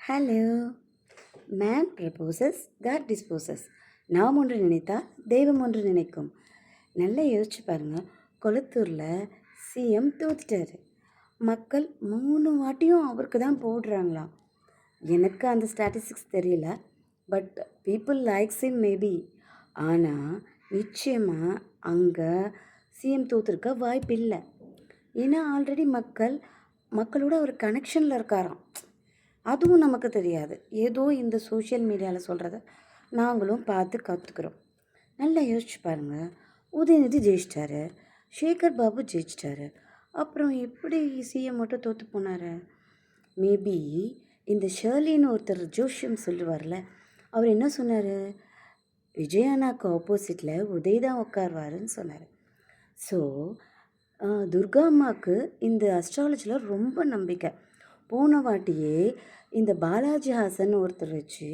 Hello. Man proposes, God disposes. நாம் ஒன்று நினைத்தால் தெய்வம் ஒன்று நினைக்கும். நல்லா யோசிச்சு பாருங்கள். கொளத்தூரில் சிஎம் தோத்துட்டார். மக்கள் 3 வாட்டியும் அவருக்கு தான் போடுறாங்களாம். எனக்கு அந்த ஸ்டாட்டிஸ்டிக்ஸ் தெரியல, but people likes him maybe. ஆனால் நிச்சயமாக அங்கே சிஎம் தோற்றுருக்க வாய்ப்பு இல்லை. ஏன்னா ஆல்ரெடி மக்களோட ஒரு கனெக்ஷனில் இருக்காராம். அதுவும் நமக்கு தெரியாது. ஏதோ இந்த சோஷியல் மீடியாவில் சொல்கிறத நாங்களும் பார்த்து கற்றுக்குறோம். நல்லா யோசிச்சு பாருங்கள். உதயநிதி ஜெயிச்சிட்டாரு, சேகர் பாபு ஜெயிச்சிட்டாரு, அப்புறம் எப்படி சிஎம் மட்டும் தோற்று போனார்? மேபி இந்த ஷர்லின்னு ஒருத்தர் ஜோஷியம் சொல்லுவார்ல, அவர் என்ன சொன்னார்? விஜயானாக்கு ஆப்போசிட்டில் உதய் தான் உட்காருவாருன்னு சொன்னார். ஸோ துர்கா அம்மாவுக்கு இந்த அஸ்ட்ராலஜியில் ரொம்ப நம்பிக்கை. போன வாட்டியே இந்த பாலாஜி ஹாசன் ஒருத்தர் வச்சு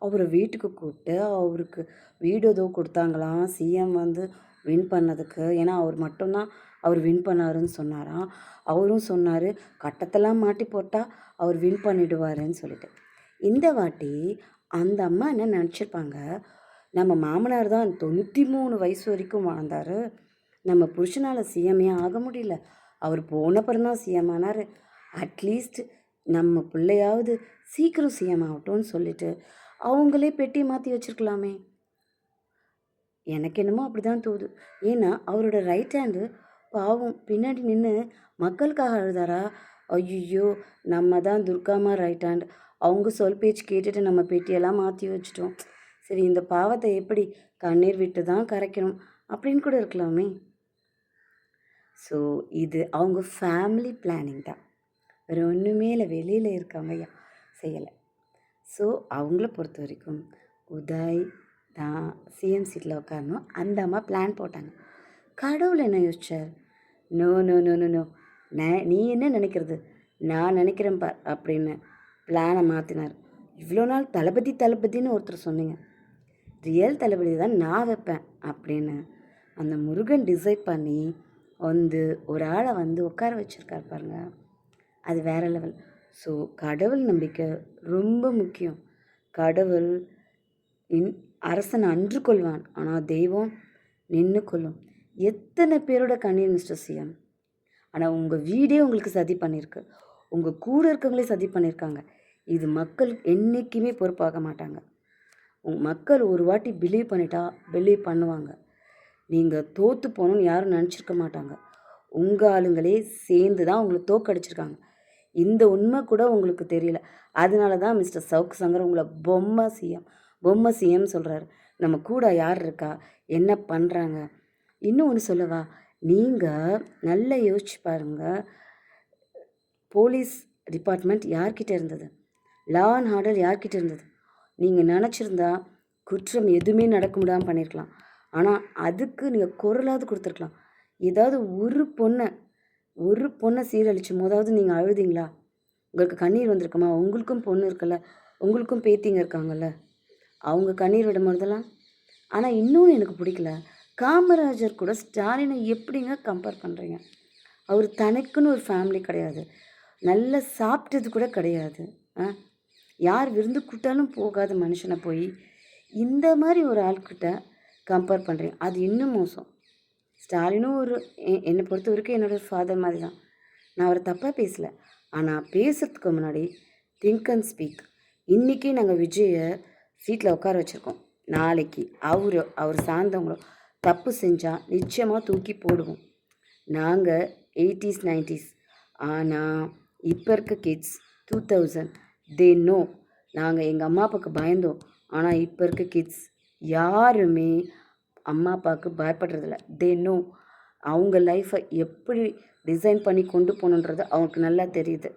அவரை வீட்டுக்கு கூப்பிட்டு அவருக்கு வீடு ஏதோ கொடுத்தாங்களாம், சிஎம் வந்து வின் பண்ணதுக்கு. ஏன்னா அவர் மட்டும்தான் அவர் வின் பண்ணாருன்னு சொன்னாராம். அவரும் சொன்னார் கட்டத்தெல்லாம் மாட்டி போட்டால் அவர் வின் பண்ணிடுவாருன்னு சொல்லிட்டு. இந்த வாட்டி அந்த அம்மா என்ன நினச்சிருப்பாங்க, நம்ம மாமனார் தான் 93 வயசு வரைக்கும் வாழ்ந்தார், நம்ம புருஷனால் சிஎம்ஏ ஆக முடியல, அவர் போன பிறந்தான் சிஎம் ஆனார், அட்லீஸ்ட் நம்ம பிள்ளையாவது சீக்கிரம் சிஎம் ஆகட்டும்னு சொல்லிட்டு அவங்களே பெட்டி மாற்றி வச்சுருக்கலாமே. எனக்கு என்னமோ அப்படி தான் தோது. ஏன்னா அவரோட ரைட் ஹேண்டு பாவம் பின்னாடி நின்று மக்களுக்காக அழுதாரா? ஐயோ, நம்ம தான் துர்காமா ரைட் ஹேண்ட், அவங்க சொல் பேச்சு கேட்டுட்டு நம்ம பெட்டியெல்லாம் மாற்றி வச்சிட்டோம், சரி இந்த பாவத்தை எப்படி கண்ணீர் விட்டு தான் கரைக்கணும் அப்படின்னு கூட இருக்கலாமே. ஸோ இது அவங்க ஃபேமிலி பிளானிங் தான், வேறு ஒன்றுமே இல்லை. வெளியில் இருக்கவங்க செய்யலை. ஸோ அவங்கள பொறுத்த வரைக்கும் உதய் தான் சிஎம் சீட்டில் உட்காரணும். அந்த அம்மா பிளான் போட்டாங்க. கடவுள் என்ன யோசிச்சார்? No no no no no, நீ என்ன நினைக்கிறது, நான் நினைக்கிறேன் பார் அப்படின்னு பிளானை மாற்றினார். இவ்வளோ நாள் தளபதி தளபதின்னு ஒருத்தர் சொன்னீங்க, ரியல் தளபதி தான் நான் வைப்பேன் அப்படின்னு அந்த முருகன் டிசைட் பண்ணி வந்து ஒரு ஆளை வந்து உட்கார வச்சுருக்கார் பாருங்க, அது வேறு லெவல். ஸோ கடவுள் நம்பிக்கை ரொம்ப முக்கியம். கடவுள் அரசனை அன்று கொள்வான், ஆனால் தெய்வம் நின்று கொள்ளும். எத்தனை பேரோட கண்ணீர் மிஸ்டர் சிஎம். ஆனால் உங்கள் வீடே உங்களுக்கு சதி பண்ணியிருக்கு, உங்கள் கூட இருக்கவங்களே சதி பண்ணியிருக்காங்க. இது மக்கள் என்றைக்குமே பொறுப்பாக மாட்டாங்க. மக்கள் ஒரு வாட்டி பிலீவ் பண்ணிட்டா பிலீவ் பண்ணுவாங்க. நீங்கள் தோற்று போகணுன்னு யாரும் நினச்சிருக்க மாட்டாங்க. உங்கள் ஆளுங்களே சேர்ந்து தான் உங்களை தோக்கடிச்சிருக்காங்க. இந்த உண்மை கூட உங்களுக்கு தெரியல. அதனால தான் மிஸ்டர் சவுக் சங்கர் உங்களை பொம்மை சிஎம் சொல்கிறாரு. நம்ம கூட யார் இருக்கா, என்ன பண்ணுறாங்க? இன்னும் ஒன்று சொல்லவா, நீங்கள் நல்லா யோசிச்சு பாருங்கள். போலீஸ் டிபார்ட்மெண்ட் யார்கிட்ட இருந்தது? லா அண்ட் ஆர்டர் யார்கிட்ட இருந்தது? நீங்கள் நினச்சிருந்தா குற்றம் எதுவுமே நடக்க முடியாமல் பண்ணியிருக்கலாம். ஆனால் அதுக்கு நீங்கள் குரலாவது கொடுத்துருக்கலாம். ஏதாவது ஒரு பொண்ணை சீரழிச்சும் போதாவது நீங்கள் அழுதிங்களா? உங்களுக்கு கண்ணீர் வந்திருக்குமா? உங்களுக்கும் பொண்ணு இருக்குல்ல, உங்களுக்கும் பேத்திங்க இருக்காங்கல்ல, அவங்க கண்ணீர் விடும் போதெல்லாம். ஆனால் இன்னொன்று எனக்கு பிடிக்கல, காமராஜர் கூட ஸ்டாலினை எப்படிங்க கம்பேர் பண்ணுறீங்க? அவர் தனக்குன்னு ஒரு ஃபேமிலி கிடையாது, நல்லா சாப்பிட்டது கூட கிடையாது, யார் விருந்து கூட்டாலும் போகாத மனுஷனை போய் இந்த மாதிரி ஒரு ஆள்கிட்ட கம்பேர் பண்ணுறீங்க. அது இன்னும் மோசம். ஸ்டாலினும் என்னை பொறுத்த வரைக்கும் என்னோடய ஃபாதர் மாதிரி தான். நான் அவரை தப்பாக பேசலை, ஆனால் பேசுகிறதுக்கு முன்னாடி திங்க் அண்ட் ஸ்பீக். இன்றைக்கி நாங்கள் விஜயை சீட்டில் உட்கார வச்சுருக்கோம், நாளைக்கு அவர் சார்ந்தவங்களோ தப்பு செஞ்சால் நிச்சயமாக தூக்கி போடுவோம். நாங்கள் 80s 90s, ஆனால் இப்போ இருக்க கிட்ஸ் 2000 தே நோ. நாங்கள் எங்கள் அம்மா அப்பாவுக்கு பயந்தோம், ஆனால் இப்போ இருக்க கிட்ஸ் யாருமே அம்மா அப்பாவுக்கு பயப்படுறதில்ல. தே நோ அவங்க லைஃப்பை எப்படி டிசைன் பண்ணி கொண்டு போகணுன்றது அவங்களுக்கு நல்லா தெரியுது.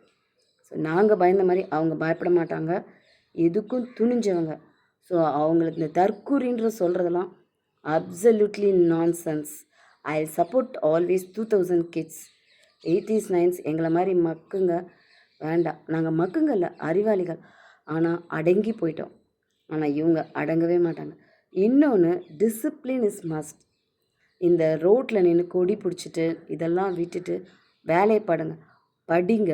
ஸோ நாங்கள் பயந்த மாதிரி அவங்க பயப்பட மாட்டாங்க, எதுக்கும் துணிஞ்சவங்க. ஸோ அவங்களுக்கு இந்த தற்கூரின்ற சொல்கிறதெல்லாம் absolutely nonsense. I support always 2000 kids. 80s 90s எங்களை மாதிரி மக்குங்க வேண்டாம். நாங்கள் மக்குங்க இல்லை, அறிவாளிகள். ஆனால் அடங்கி போயிட்டோம். ஆனால் இவங்க அடங்கவே மாட்டாங்க. இன்னொன்று, டிசிப்ளின் இஸ் மஸ்ட். இந்த ரோட்டில் நின்று கொடி பிடிச்சிட்டு இதெல்லாம் விட்டுட்டு வேலையை படிங்க,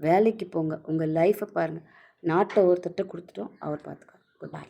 வேலைக்கு போங்க, உங்கள் லைஃப்பை பாருங்கள். நாட்டை ஒருத்தர்கிட்ட கொடுத்துட்டோம். அவர் பார்த்துக்கார். Good bye.